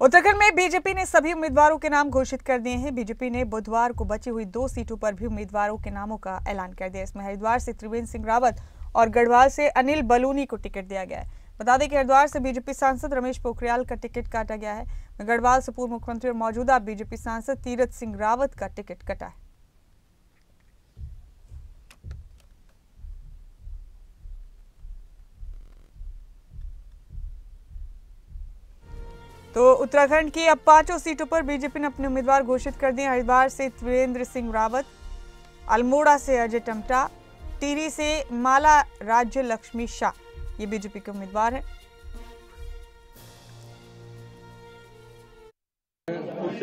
उत्तराखंड में बीजेपी ने सभी उम्मीदवारों के नाम घोषित कर दिए हैं। बीजेपी ने बुधवार को बची हुई 2 सीटों पर भी उम्मीदवारों के नामों का ऐलान कर दिया। इसमें हरिद्वार से त्रिवेंद्र सिंह रावत और गढ़वाल से अनिल बलूनी को टिकट दिया गया है। बता दें कि हरिद्वार से बीजेपी सांसद रमेश पोखरियाल का टिकट काटा गया है। गढ़वाल से पूर्व मुख्यमंत्री और मौजूदा बीजेपी सांसद तीरथ सिंह रावत का टिकट कटा है। तो उत्तराखंड की अब 5 सीटों पर बीजेपी ने अपने उम्मीदवार घोषित कर दिए। हरिद्वार से त्रिवेंद्र सिंह रावत, अल्मोड़ा से अजय टम्टा, टिहरी से माला राज्य लक्ष्मी शाह ये बीजेपी के उम्मीदवार हैं।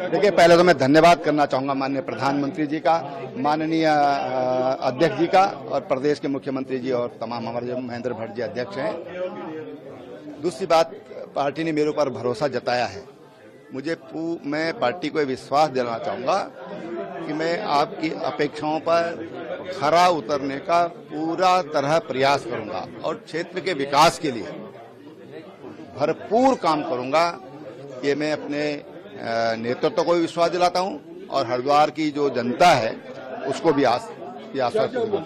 देखिए, पहले तो मैं धन्यवाद करना चाहूंगा माननीय प्रधानमंत्री जी का, माननीय अध्यक्ष जी का और प्रदेश के मुख्यमंत्री जी और तमाम हमारे जो महेंद्र भट्ट जी अध्यक्ष हैं। दूसरी बात, पार्टी ने मेरे ऊपर भरोसा जताया है। मैं पार्टी को विश्वास दिलाना चाहूंगा कि मैं आपकी अपेक्षाओं पर खरा उतरने का पूरा तरह प्रयास करूंगा और क्षेत्र के विकास के लिए भरपूर काम करूंगा। ये मैं अपने नेतृत्व को भी विश्वास दिलाता हूं और हरिद्वार की जो जनता है उसको भी आश्वासन दूंगा।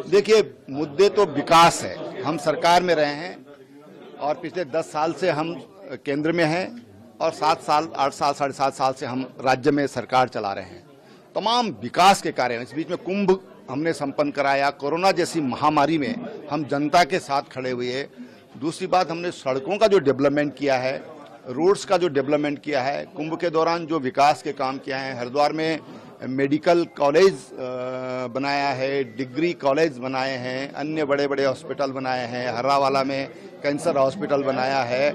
देखिए, मुद्दे तो विकास है। हम सरकार में रहे हैं और पिछले 10 साल से हम केंद्र में हैं और 8 साल 7.5 साल से हम राज्य में सरकार चला रहे हैं। तमाम विकास के कार्य, इस बीच में कुंभ हमने संपन्न कराया। कोरोना जैसी महामारी में हम जनता के साथ खड़े हुए। दूसरी बात, हमने सड़कों का जो डेवलपमेंट किया है, रोड्स का जो डेवलपमेंट किया है, कुंभ के दौरान जो विकास के काम किया है, हरिद्वार में मेडिकल कॉलेज बनाया है, डिग्री कॉलेज बनाए हैं, अन्य बड़े बड़े हॉस्पिटल बनाए हैं, हर्रावाला में कैंसर हॉस्पिटल बनाया है,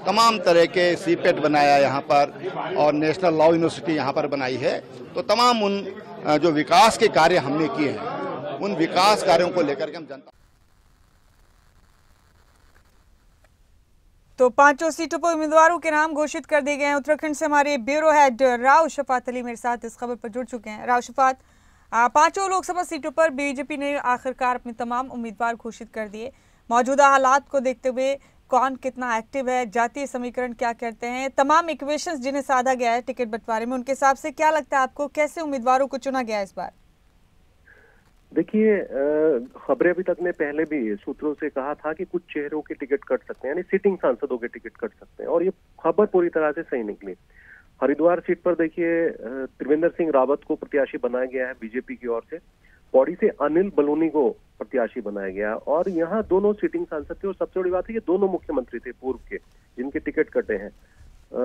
तमाम तरह के सीपेट बनाया यहाँ पर और नेशनल लॉ यूनिवर्सिटी यहाँ पर बनाई है। तो तमाम उन जो विकास के कार्य हमने किए हैं, उन विकास कार्यों को लेकर के हम जनता। तो 5 सीटों पर उम्मीदवारों के नाम घोषित कर दिए गए हैं। उत्तराखंड से हमारे ब्यूरो हेड राव शफात अली मेरे साथ इस खबर पर जुड़ चुके हैं। राव शफात, 5 लोकसभा सीटों पर बीजेपी ने आखिरकार अपने तमाम उम्मीदवार घोषित कर दिए। मौजूदा हालात को देखते हुए कौन कितना एक्टिव है, जातीय समीकरण क्या कहते हैं, तमाम इक्वेशंस जिन्हें साधा गया है टिकट बंटवारे में, उनके हिसाब से क्या लगता है आपको, कैसे उम्मीदवारों को चुना गया इस बार? देखिए, खबरें अभी तक ने पहले भी सूत्रों से कहा था कि कुछ चेहरों के टिकट कट सकते हैं, यानी सिटिंग सांसदों के टिकट कट सकते हैं, और ये खबर पूरी तरह से सही निकली। हरिद्वार सीट पर देखिए, त्रिवेंद्र सिंह रावत को प्रत्याशी बनाया गया है बीजेपी की ओर से। पौड़ी से अनिल बलूनी को प्रत्याशी बनाया गया और यहाँ दोनों सिटिंग सांसद थे और सबसे बड़ी बात है ये दोनों मुख्यमंत्री थे पूर्व के, जिनके टिकट कटे हैं।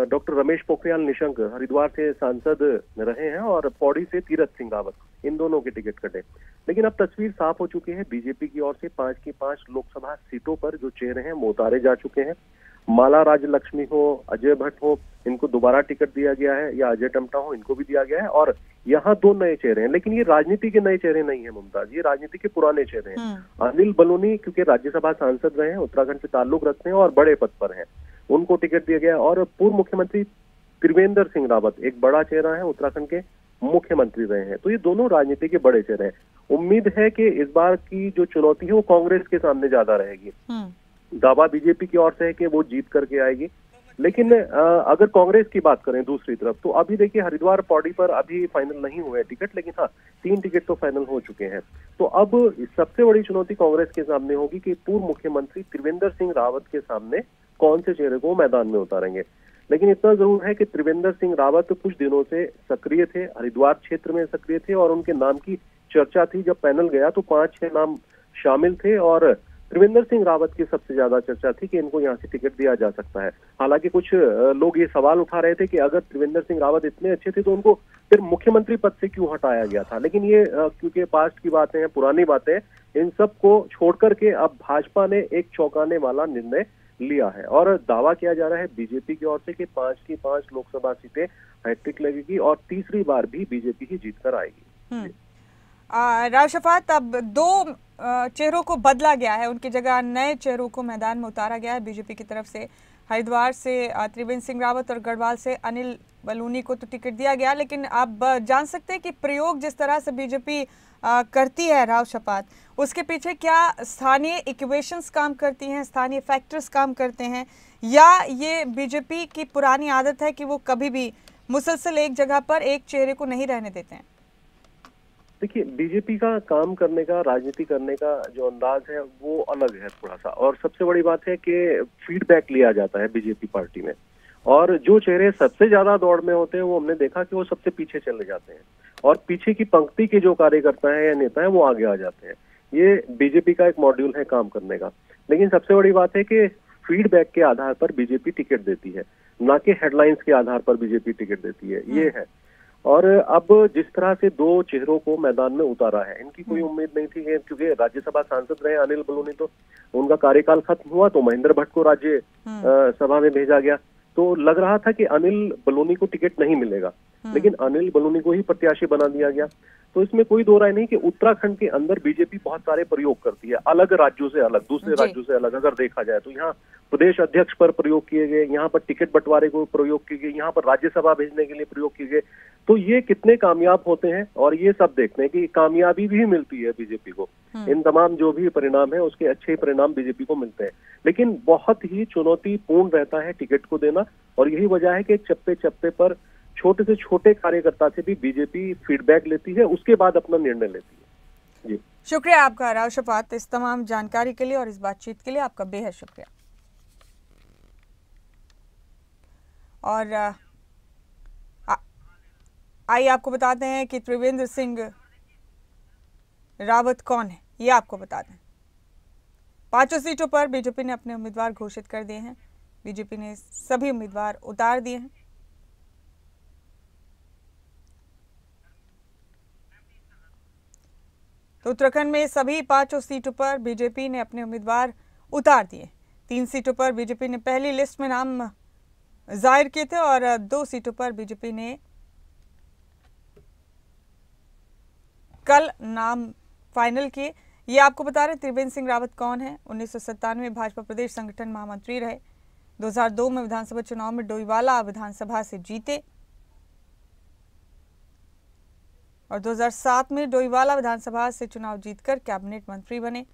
डॉक्टर रमेश पोखरियाल निशंक हरिद्वार से सांसद रहे हैं और पौड़ी से तीरथ सिंह रावत, इन दोनों के टिकट कटे। लेकिन अब तस्वीर साफ हो चुकी है। बीजेपी की ओर से 5 की 5 लोकसभा सीटों पर जो चेहरे हैं वो उतारे जा चुके हैं। माला राज्य लक्ष्मी हो, अजय भट्ट हो, इनको दोबारा टिकट दिया गया है, या अजय टम्टा हो, इनको भी दिया गया है। और यहाँ 2 नए चेहरे हैं, लेकिन ये राजनीति के नए चेहरे नहीं है मुमताज, ये राजनीति के पुराने चेहरे हैं। अनिल बलूनी क्योंकि राज्यसभा सांसद रहे हैं, उत्तराखंड से ताल्लुक रखते हैं और बड़े पद पर हैं, उनको टिकट दिया गया। और पूर्व मुख्यमंत्री त्रिवेंद्र सिंह रावत एक बड़ा चेहरा है, उत्तराखंड के मुख्यमंत्री रहे हैं। तो ये दोनों राजनीति के बड़े चेहरे हैं। उम्मीद है कि इस बार की जो चुनौती है वो कांग्रेस के सामने ज्यादा रहेगी। दावा बीजेपी की ओर से है कि वो जीत करके आएगी, लेकिन अगर कांग्रेस की बात करें दूसरी तरफ, तो अभी देखिए हरिद्वार पौड़ी पर अभी फाइनल नहीं हुए टिकट, लेकिन हाँ 3 टिकट तो फाइनल हो चुके हैं। तो अब सबसे बड़ी चुनौती कांग्रेस के सामने होगी कि पूर्व मुख्यमंत्री त्रिवेंद्र सिंह रावत के सामने कौन से चेहरे को मैदान में उतारेंगे। लेकिन इतना जरूर है कि त्रिवेंद्र सिंह रावत कुछ दिनों से सक्रिय थे, हरिद्वार क्षेत्र में सक्रिय थे और उनके नाम की चर्चा थी। जब पैनल गया तो 5-6 नाम शामिल थे और त्रिवेंद्र सिंह रावत की सबसे ज्यादा चर्चा थी कि इनको यहाँ से टिकट दिया जा सकता है। हालांकि कुछ लोग ये सवाल उठा रहे थे कि अगर त्रिवेंद्र सिंह रावत इतने अच्छे थे तो उनको फिर मुख्यमंत्री पद से क्यों हटाया गया था। लेकिन ये क्योंकि पास्ट की बातें हैं, पुरानी बातें, इन सब को छोड़ करके अब भाजपा ने एक चौंकाने वाला निर्णय लिया है और दावा किया जा रहा है बीजेपी की ओर से कि 5 की 5 लोकसभा सीटें हैट्रिक लगेगी और तीसरी बार भी बीजेपी ही जीत कर आएगी। राव शफात, अब 2 चेहरों को बदला गया है, उनकी जगह नए चेहरों को मैदान में उतारा गया है बीजेपी की तरफ से। हरिद्वार से त्रिवेंद्र सिंह रावत और गढ़वाल से अनिल बलूनी को तो टिकट दिया गया, लेकिन आप जान सकते हैं कि प्रयोग जिस तरह से बीजेपी करती है राव शपाथ, उसके पीछे क्या स्थानीय इक्वेशंस काम करती हैं, स्थानीय फैक्टर्स काम करते हैं, या ये बीजेपी की पुरानी आदत है कि वो कभी भी मुसलसल एक जगह पर एक चेहरे को नहीं रहने देते हैं? देखिए, बीजेपी का काम करने का, राजनीति करने का जो अंदाज है वो अलग है थोड़ा सा। और सबसे बड़ी बात है कि फीडबैक लिया जाता है बीजेपी पार्टी में, और जो चेहरे सबसे ज्यादा दौड़ में होते हैं वो हमने देखा कि वो सबसे पीछे चले जाते हैं, और पीछे की पंक्ति के जो कार्यकर्ता है या नेता है वो आगे आ जाते हैं। ये बीजेपी का एक मॉड्यूल है काम करने का। लेकिन सबसे बड़ी बात है कि फीडबैक के आधार पर बीजेपी टिकट देती है, ना कि हेडलाइंस के आधार पर बीजेपी टिकट देती है, ये है। और अब जिस तरह से दो चेहरों को मैदान में उतारा है, इनकी कोई उम्मीद नहीं थी, क्योंकि राज्यसभा सांसद रहे अनिल बलूनी, तो उनका कार्यकाल खत्म हुआ तो महेंद्र भट्ट को राज्य सभा में भेजा गया। तो लग रहा था कि अनिल बलूनी को टिकट नहीं मिलेगा, लेकिन अनिल बलूनी को ही प्रत्याशी बना दिया गया। तो इसमें कोई दो राय नहीं कि उत्तराखंड के अंदर बीजेपी बहुत सारे प्रयोग करती है, अलग राज्यों से अलग, दूसरे राज्यों से अलग। अगर देखा जाए तो यहाँ प्रदेश अध्यक्ष पर प्रयोग किए गए, यहाँ पर टिकट बंटवारे को प्रयोग किए गए, यहाँ पर राज्यसभा भेजने के लिए प्रयोग किए गए। तो ये कितने कामयाब होते हैं, और ये सब देखते हैं कि कामयाबी भी मिलती है बीजेपी को। इन तमाम जो भी परिणाम है उसके अच्छे परिणाम बीजेपी को मिलते हैं, लेकिन बहुत ही चुनौतीपूर्ण रहता है टिकट को देना। और यही वजह है कि चप्पे चप्पे पर छोटे से छोटे कार्यकर्ता से भी बीजेपी फीडबैक लेती है, उसके बाद अपना निर्णय लेती है। जी, शुक्रिया आपका राव शपाथ इस तमाम जानकारी के लिए और इस बातचीत के लिए आपका बेहद शुक्रिया। और आइए आपको बताते हैं कि त्रिवेंद्र सिंह रावत कौन है, ये आपको बता दें। 5 सीटों पर बीजेपी ने अपने उम्मीदवार घोषित कर दिए हैं। बीजेपी ने सभी उम्मीदवार उतार दिए हैं। तो उत्तराखंड में सभी 5 सीटों पर बीजेपी ने अपने उम्मीदवार उतार दिए। 3 सीटों पर बीजेपी ने पहली लिस्ट में नाम जाहिर किए थे और 2 सीटों पर बीजेपी ने कल नाम फाइनल किए। ये आपको बता रहे त्रिवेंद्र सिंह रावत कौन है। 1997 में भाजपा प्रदेश संगठन महामंत्री रहे। 2002 में विधानसभा चुनाव में डोईवाला विधानसभा से जीते और 2007 में डोईवाला विधानसभा से चुनाव जीतकर कैबिनेट मंत्री बने।